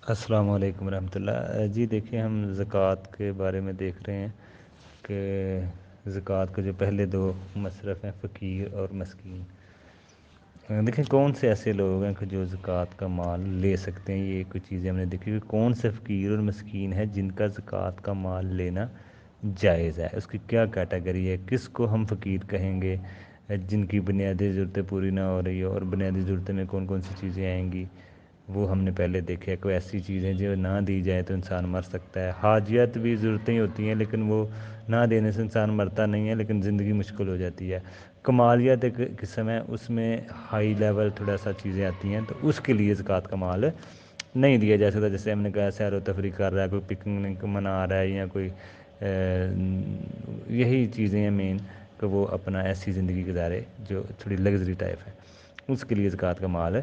السلام علیکم ورحمۃ اللہ جی دیکھیں ہم زکوٰۃ کے بارے میں دیکھ رہے ہیں کہ زکوٰۃ کے جو پہلے دو مصرف ہیں فقیر اور مسکین۔ دیکھیں کون سے ایسے لوگ ہیں کہ جو زکوٰۃ کا مال لے سکتے ہیں، یہ کچھ چیزیں ہم نے دیکھی کہ کون سے فقیر اور مسکین ہیں جن کا زکوٰۃ کا مال لینا جائز ہے، اس کی کیا کیٹیگری ہے، کس کو ہم فقیر کہیں گے، جن کی بنیادی ضرورتیں پوری نہ ہو رہی ہو، اور بنیادی ضرورتیں میں کون کون سی چیزیں آئیں گی وہ ہم نے پہلے دیکھے۔ کوئی ایسی چیزیں جو نہ دی جائے تو انسان مر سکتا ہے۔ حاجیت بھی ضرورتیں ہی ہوتی ہیں لیکن وہ نہ دینے سے انسان مرتا نہیں ہے لیکن زندگی مشکل ہو جاتی ہے۔ کمالیت ایک قسم ہے، اس میں ہائی لیول تھوڑا سا چیزیں آتی ہیں تو اس کے لیے زکوٰۃ کا مال نہیں دیا جا سکتا۔ جیسے ہم نے کہا سیر و تفریح کر رہا ہے، کوئی پکنک منا رہا ہے، یا کوئی یہی چیزیں ہیں مین کہ وہ اپنا ایسی زندگی گزارے جو تھوڑی لگژری ٹائپ ہے، اس کے لیے زکوٰۃ کا مال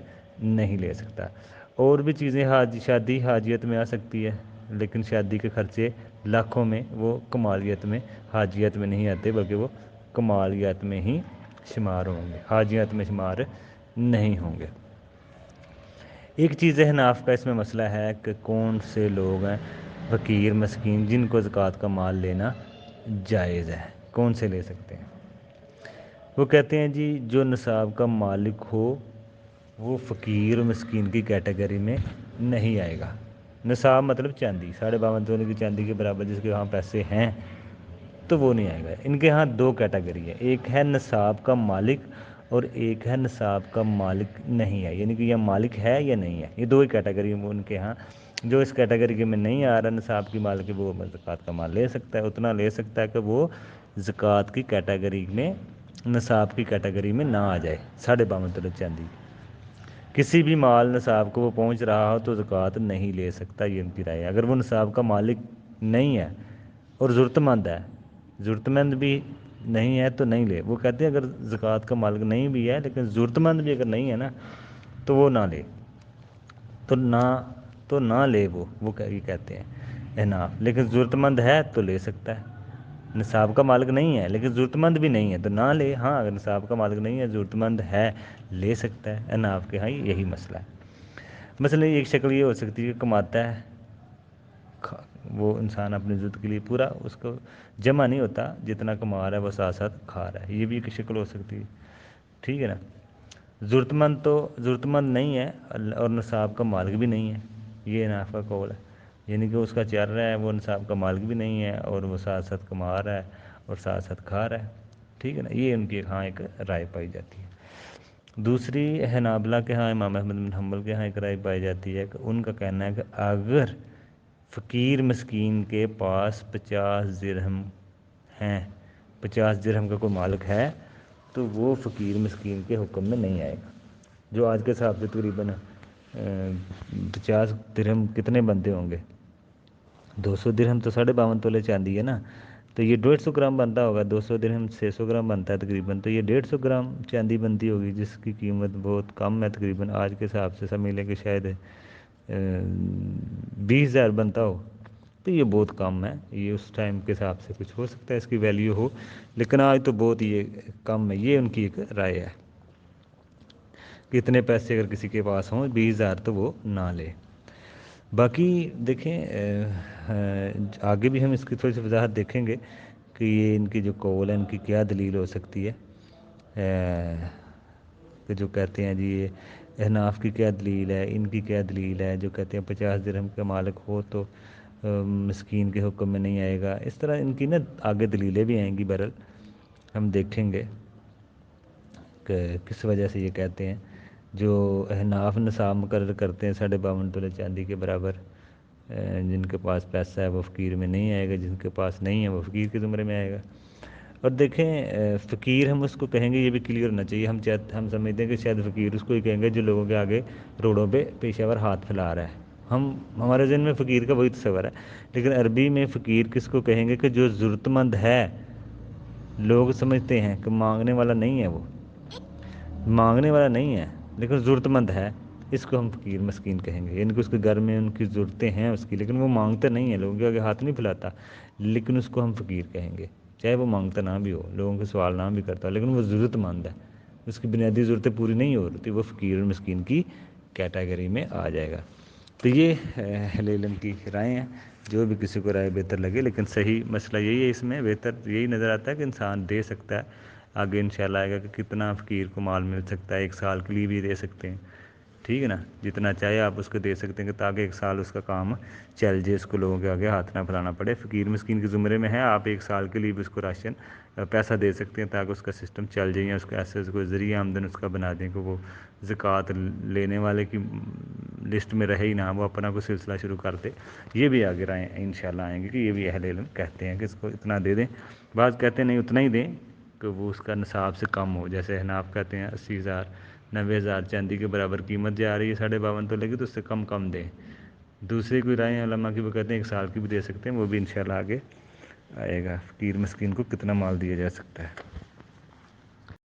نہیں لے سکتا۔ اور بھی چیزیں شادی حاجیت میں آ سکتی ہے لیکن شادی کے خرچے لاکھوں میں، وہ کمالیت میں حاجیت میں نہیں آتے بلکہ وہ کمالیت میں ہی شمار ہوں گے، حاجیت میں شمار نہیں ہوں گے۔ ایک چیز احناف کا اس میں مسئلہ ہے کہ کون سے لوگ ہیں فقیر مسکین جن کو زکوٰۃ کا مال لینا جائز ہے، کون سے لے سکتے ہیں۔ وہ کہتے ہیں جی جو نصاب کا مالک ہو وہ فقیر مسکین کی کیٹیگری میں نہیں آئے گا۔ نصاب مطلب چاندی، 52.5 تولے کی چاندی کے برابر جس کے ہاں پیسے ہیں تو وہ نہیں آئے گا۔ ان کے ہاں دو کیٹیگری ہے، ایک ہے نصاب کا مالک اور ایک ہے نصاب کا مالک نہیں ہے، یعنی کہ یہ مالک ہے یا نہیں ہے، یہ دو ہی کیٹیگری ہیں ان کے ہاں۔ جو اس کیٹیگری میں نہیں آ رہا نصاب کی مال کے وہ زکوٰۃ کا مال لے سکتا ہے، اتنا لے سکتا ہے کہ وہ زکوٰۃ کی کیٹیگری میں، نصاب کی کیٹیگری میں نہ آ جائے۔ 52.5 تولے چاندی کسی بھی مال نصاب کو وہ پہنچ رہا ہو تو زکوٰۃ نہیں لے سکتا، یہ ان کی رائے ہے۔ اگر وہ نصاب کا مالک نہیں ہے اور ضرورت مند ہے، ضرورت مند بھی نہیں ہے تو نہیں لے۔ وہ کہتے ہیں اگر زکوٰۃ کا مالک نہیں بھی ہے لیکن ضرورت مند بھی اگر نہیں ہے نا تو وہ نہ لے، تو نہ لے وہ یہ کہتے ہیں احناف۔ لیکن ضرورت مند ہے تو لے سکتا ہے، نصاب کا مالک نہیں ہے لیکن ضرورت مند بھی نہیں ہے تو نہ لے۔ ہاں اگر نصاب کا مالک نہیں ہے ضرورت مند ہے لے سکتا ہے۔ احناف کے ہاں یہی مسئلہ ہے۔ مثلا ایک شکل یہ ہو سکتی ہے کہ کماتا ہے، وہ انسان اپنی ضرورت کے لیے پورا اس کو جمع نہیں ہوتا، جتنا کما رہا ہے وہ ساتھ ساتھ کھا رہا ہے، یہ بھی ایک شکل ہو سکتی ہے، ٹھیک ہے نا۔ ضرورت مند نہیں ہے اور نصاب کا مالک بھی نہیں ہے، یہ احناف کا قول ہے، یعنی کہ اس کا چل رہا ہے، وہ نصاب کا مالک بھی نہیں ہے اور وہ ساتھ ساتھ کما رہا ہے اور ساتھ ساتھ کھا رہا ہے، ٹھیک ہے نا۔ یہ ان کی ہاں ایک رائے پائی جاتی ہے۔ دوسری حنابلہ کے ہاں، امام احمد بن حنبل کے ہاں ایک رائے پائی جاتی ہے کہ ان کا کہنا ہے کہ اگر فقیر مسکین کے پاس 50 درہم ہیں، 50 درہم کا کوئی مالک ہے تو وہ فقیر مسکین کے حکم میں نہیں آئے گا۔ جو آج کے حساب سے تقریباً 50 درہم کتنے بنتے ہوں گے، 200 درہم تو 52.5 تولے چاندی ہے نا، تو یہ 150 گرام بنتا ہوگا، 200 درہم 600 گرام بنتا ہے تقریباً، تو یہ 150 گرام چاندی بنتی ہوگی جس کی قیمت بہت کم ہے، تقریباً آج کے حساب سے سمجھ لیں کہ شاید 20,000 بنتا ہو، تو یہ بہت کم ہے۔ یہ اس ٹائم کے حساب سے کچھ ہو سکتا ہے اس کی ویلیو ہو، لیکن آج تو بہت یہ کم ہے۔ یہ ان کی ایک رائے ہے کہ اتنے پیسے اگر کسی کے پاس ہوں 20,000 تو وہ نہ لے۔ باقی دیکھیں آگے بھی ہم اس کی تھوڑی سی وضاحت دیکھیں گے کہ یہ ان کی جو قول ہے ان کی کیا دلیل ہو سکتی ہے، کہ جو کہتے ہیں جی یہ احناف کی کیا دلیل ہے، ان کی کیا دلیل ہے، جو کہتے ہیں 50 درہم کا مالک ہو تو مسکین کے حکم میں نہیں آئے گا۔ اس طرح ان کی نا آگے دلیلیں بھی آئیں گی، بہرحال ہم دیکھیں گے کہ کس وجہ سے یہ کہتے ہیں۔ جو احناف نصاب مقرر کرتے ہیں 52.5 تولے چاندی کے برابر، جن کے پاس پیسہ ہے وہ فقیر میں نہیں آئے گا، جن کے پاس نہیں ہے وہ فقیر کے زمرے میں آئے گا۔ اور دیکھیں فقیر ہم اس کو کہیں گے، یہ بھی کلیئر ہونا چاہیے، ہم سمجھتے ہیں کہ شاید فقیر اس کو ہی کہیں گے جو لوگوں کے آگے روڈوں پہ پیشہ ور ہاتھ پھیلا رہا ہے۔ ہمارے ذہن میں فقیر کا وہی تصور ہے، لیکن عربی میں فقیر کس کو کہیں گے کہ جو ضرورت مند ہے، لوگ سمجھتے ہیں کہ مانگنے والا نہیں ہے، وہ مانگنے والا نہیں ہے لیکن ضرورت مند ہے، اس کو ہم فقیر مسکین کہیں گے، یعنی کہ اس کے گھر میں ان کی ضرورتیں ہیں اس کی، لیکن وہ مانگتا نہیں ہے، لوگوں کے آگے ہاتھ نہیں پھیلاتا، لیکن اس کو ہم فقیر کہیں گے، چاہے وہ مانگتا نہ بھی ہو، لوگوں کے سوال نہ بھی کرتا، لیکن وہ ضرورت مند ہے، اس کی بنیادی ضرورتیں پوری نہیں ہو رہی، وہ فقیر اور مسکین کی کیٹیگری میں آ جائے گا۔ تو یہ اہل علم کی رائے ہیں، جو بھی کسی کو رائے بہتر لگے، لیکن صحیح مسئلہ یہی ہے، اس میں بہتر یہی نظر آتا ہے کہ انسان دے سکتا ہے، آگے انشاءاللہ آئے گا کہ کتنا فقیر کو مال مل سکتا ہے، 1 سال کے لیے بھی دے سکتے ہیں، ٹھیک ہے نا، جتنا چاہے آپ اس کو دے سکتے ہیں کہ تاکہ 1 سال اس کا کام چل جائے، اس کو لوگوں کے آگے ہاتھ نہ پھیلانا پڑے۔ فقیر مسکین کے زمرے میں ہے، آپ 1 سال کے لیے بھی اس کو راشن پیسہ دے سکتے ہیں تاکہ اس کا سسٹم چل جائے، یا اس کو ایسے کوئی ذریعہ آمدن اس کا بنا دیں کہ وہ زکوٰۃ لینے والے کی لسٹ میں رہے ہی نہ، وہ اپنا کوئی سلسلہ شروع کرتے۔ یہ بھی آگے رائے انشاءاللہ آئیں گے کہ یہ بھی اہل علم کہتے ہیں کہ اس کو اتنا دے دیں، بعض کہتے ہیں نہیں اتنا ہی دیں کہ وہ اس کا نصاب سے کم ہو، جیسے حناف کہتے ہیں 80,000 90,000 چاندی کے برابر قیمت جا رہی ہے 52.5 تولے کی، تو اس سے کم دیں۔ دوسری کوئی رائے علماء کی وہ کہتے ہیں 1 سال کی بھی دے سکتے ہیں، وہ بھی انشاءاللہ آگے آئے گا، فقیر مسکین کو کتنا مال دیا جا سکتا ہے۔